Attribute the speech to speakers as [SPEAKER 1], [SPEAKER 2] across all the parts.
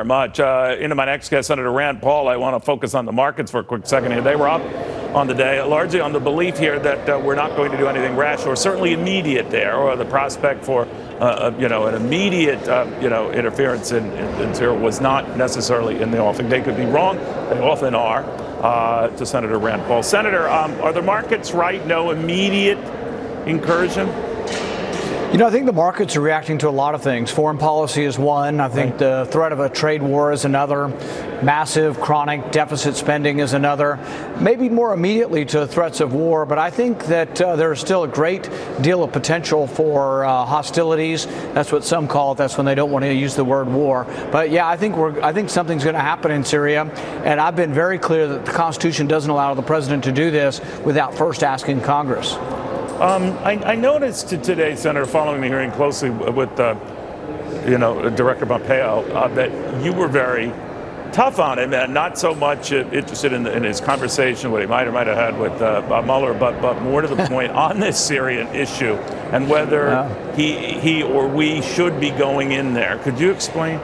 [SPEAKER 1] very much. Into my next guest, Senator Rand Paul. I want to focus on the markets for a quick second here. They were up on the day, largely on the belief here that we're not going to do anything rash or certainly immediate there, or the prospect for an immediate interference in Syria was not necessarily in the offing. They could be wrong. They often are. To Senator Rand Paul. Senator, are the markets right? No immediate incursion?
[SPEAKER 2] You know, I think the markets are reacting to a lot of things. Foreign policy is one. I think the threat of a trade war is another. Massive chronic deficit spending is another. Maybe more immediately to threats of war, but I think that there's still a great deal of potential for hostilities. That's what some call it. That's when they don't want to use the word war. But yeah, I think something's going to happen in Syria, and I've been very clear that the Constitution doesn't allow the president to do this without first asking Congress.
[SPEAKER 1] I noticed today, Senator, following the hearing closely with, Director Pompeo, that you were very tough on him and not so much interested in his conversation, what he might or might have had with Bob Mueller, but more to the point on this Syrian issue and whether he or we should be going in there. Could you explain?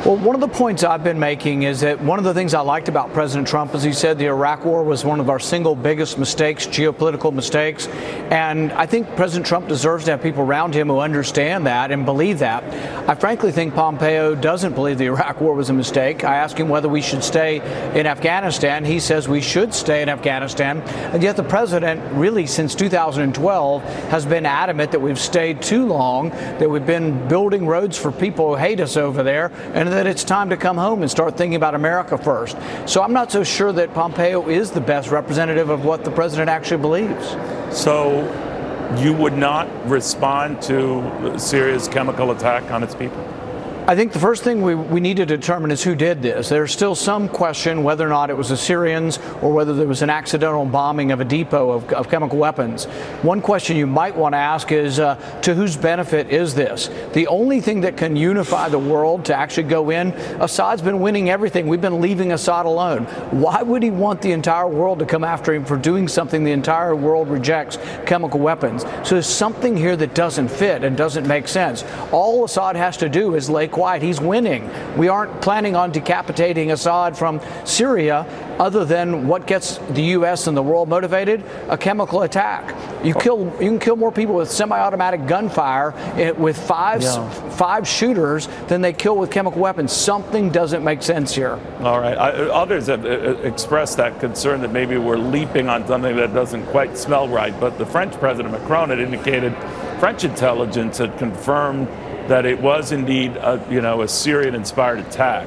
[SPEAKER 2] Well, one of the points I've been making is that one of the things I liked about President Trump is he said the Iraq War was one of our single biggest mistakes, geopolitical mistakes. And I think President Trump deserves to have people around him who understand that and believe that. I frankly think Pompeo doesn't believe the Iraq War was a mistake. I asked him whether we should stay in Afghanistan. He says we should stay in Afghanistan. And yet the president really since 2012 has been adamant that we've stayed too long, that we've been building roads for people who hate us over there, and that it's time to come home and start thinking about America first. So I'm not so sure that Pompeo is the best representative of what the president actually believes.
[SPEAKER 1] So you would not respond to Syria's chemical attack on its people?
[SPEAKER 2] I think the first thing we need to determine is who did this. There's still some question whether or not it was the Syrians or whether there was an accidental bombing of a depot of chemical weapons. One question you might want to ask is to whose benefit is this? The only thing that can unify the world to actually go in, Assad's been winning everything. We've been leaving Assad alone. Why would he want the entire world to come after him for doing something the entire world rejects, chemical weapons? So there's something here that doesn't fit and doesn't make sense. All Assad has to do is lay quiet. He's winning. We aren't planning on decapitating Assad from Syria other than what gets the U.S. and the world motivated, a chemical attack. You can kill more people with semi-automatic gunfire with five shooters than they kill with chemical weapons. Something doesn't make sense here.
[SPEAKER 1] All right. Others have expressed that concern that maybe we're leaping on something that doesn't quite smell right. But the French President Macron had indicated French intelligence had confirmed that it was indeed a Syrian-inspired attack.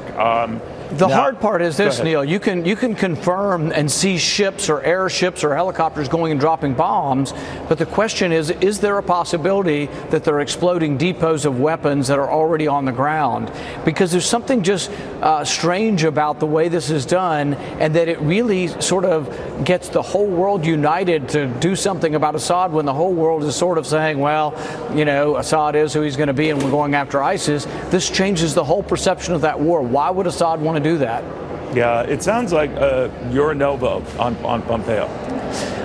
[SPEAKER 2] The hard part is this, Neil. You can confirm and see ships or airships or helicopters going and dropping bombs, but the question is there a possibility that they're exploding depots of weapons that are already on the ground? Because there's something just strange about the way this is done, and that it really sort of gets the whole world united to do something about Assad when the whole world is sort of saying, well, Assad is who he's going to be and we're going after ISIS. This changes the whole perception of that war. Why would Assad want to do that?
[SPEAKER 1] Yeah, it sounds like you're a no vote on Pompeo.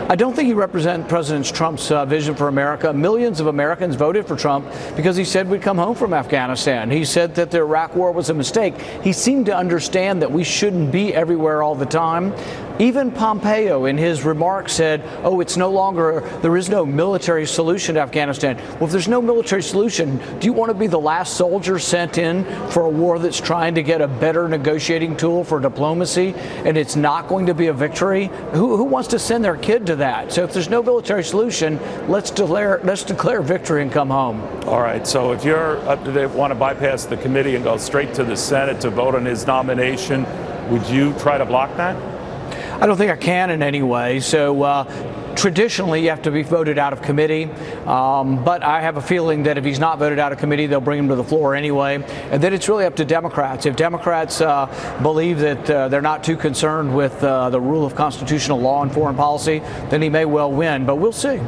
[SPEAKER 2] I don't think he represents President Trump's vision for America. Millions of Americans voted for Trump because he said we'd come home from Afghanistan. He said that the Iraq War was a mistake. He seemed to understand that we shouldn't be everywhere all the time. Even Pompeo in his remarks said, oh, there is no military solution to Afghanistan. Well, if there's no military solution, do you want to be the last soldier sent in for a war that's trying to get a better negotiating tool for diplomacy and it's not going to be a victory? Who wants to send their kid to that? So if there's no military solution, let's declare victory and come home.
[SPEAKER 1] All right. So if they want to bypass the committee and go straight to the Senate to vote on his nomination, would you try to block that?
[SPEAKER 2] I don't think I can in any way. So traditionally, you have to be voted out of committee. But I have a feeling that if he's not voted out of committee, they'll bring him to the floor anyway. And then it's really up to Democrats. If Democrats believe that they're not too concerned with the rule of constitutional law and foreign policy, then he may well win. But we'll see.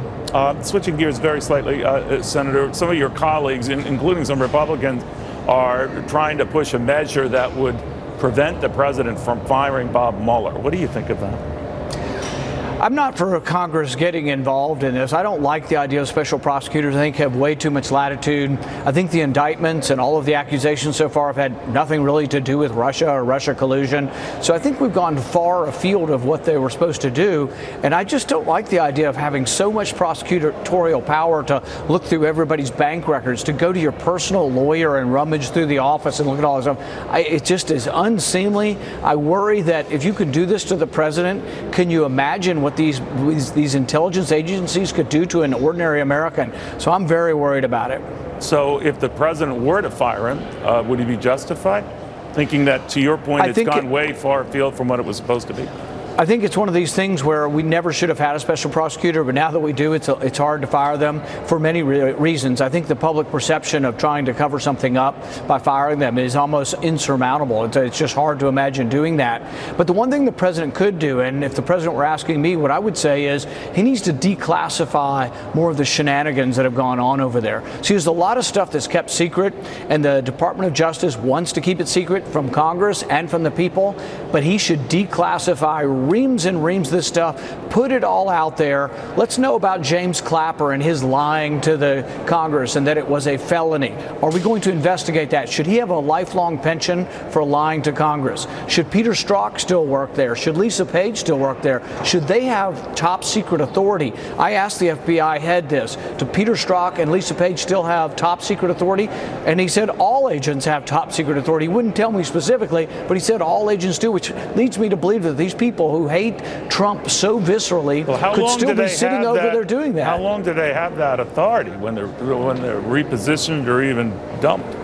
[SPEAKER 1] Switching gears very slightly, Senator, some of your colleagues, including some Republicans, are trying to push a measure that would prevent the president from firing Bob Mueller. What do you think of that?
[SPEAKER 2] I'm not for Congress getting involved in this. I don't like the idea of special prosecutors. I think have way too much latitude. I think the indictments and all of the accusations so far have had nothing really to do with Russia or Russia collusion. So I think we've gone far afield of what they were supposed to do. And I just don't like the idea of having so much prosecutorial power to look through everybody's bank records, to go to your personal lawyer and rummage through the office and look at all this stuff. It just is unseemly. I worry that if you could do this to the president, can you imagine what these intelligence agencies could do to an ordinary American? So I'm very worried about it.
[SPEAKER 1] So if the president were to fire him, would he be justified? Thinking that, to your point, it's gone way far afield from what it was supposed to be?
[SPEAKER 2] I think it's one of these things where we never should have had a special prosecutor, but now that we do, it's hard to fire them for many reasons. I think the public perception of trying to cover something up by firing them is almost insurmountable. It's just hard to imagine doing that. But the one thing the president could do, and if the president were asking me, what I would say is he needs to declassify more of the shenanigans that have gone on over there. See, there's a lot of stuff that's kept secret, and the Department of Justice wants to keep it secret from Congress and from the people, but he should declassify reams and reams of this stuff, put it all out there. Let's know about James Clapper and his lying to the Congress and that it was a felony. Are we going to investigate that? Should he have a lifelong pension for lying to Congress? Should Peter Strzok still work there? Should Lisa Page still work there? Should they have top secret authority? I asked the FBI head this. Do Peter Strzok and Lisa Page still have top secret authority? And he said all agents have top secret authority. He wouldn't tell me specifically, but he said all agents do, which leads me to believe that these people who hate Trump so viscerally could still be sitting over there doing that.
[SPEAKER 1] How long do they have that authority when they're repositioned or even dumped?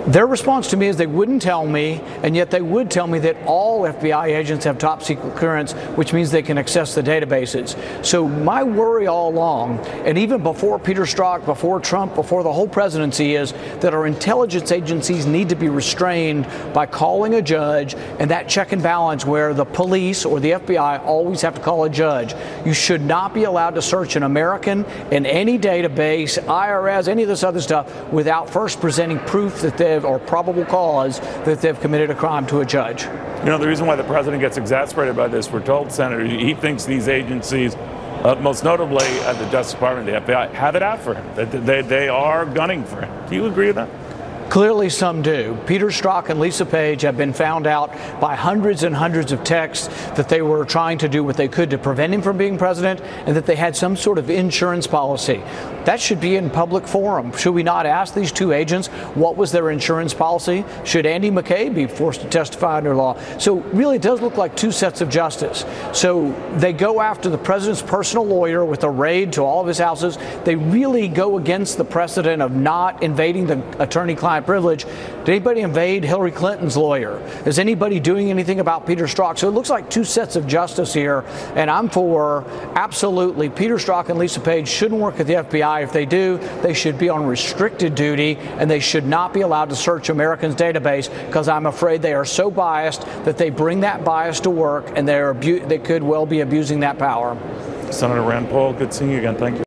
[SPEAKER 2] Their response to me is they wouldn't tell me, and yet they would tell me that all FBI agents have top secret clearance, which means they can access the databases. So my worry all along, and even before Peter Strzok, before Trump, before the whole presidency, is that our intelligence agencies need to be restrained by calling a judge, and that check and balance where the police or the FBI always have to call a judge. You should not be allowed to search an American in any database, IRS, any of this other stuff, without first presenting proof that they or probable cause that they've committed a crime to a judge.
[SPEAKER 1] You know, the reason why the president gets exasperated by this, we're told, Senator, he thinks these agencies, most notably at the Justice Department and the FBI, have it out for him, that they are gunning for him. Do you agree with that?
[SPEAKER 2] Clearly some do. Peter Strzok and Lisa Page have been found out by hundreds and hundreds of texts that they were trying to do what they could to prevent him from being president, and that they had some sort of insurance policy. That should be in public forum. Should we not ask these two agents what was their insurance policy? Should Andy McCabe be forced to testify under law? So really it does look like two sets of justice. So they go after the president's personal lawyer with a raid to all of his houses. They really go against the precedent of not invading the attorney-client privilege. Did anybody invade Hillary Clinton's lawyer? Is anybody doing anything about Peter Strzok? So it looks like two sets of justice here, and I'm for absolutely Peter Strzok and Lisa Page shouldn't work at the FBI. If they do, they should be on restricted duty, and they should not be allowed to search Americans' database, because I'm afraid they are so biased that they bring that bias to work, and they could well be abusing that power.
[SPEAKER 1] Senator Rand Paul, good seeing you again. Thank you.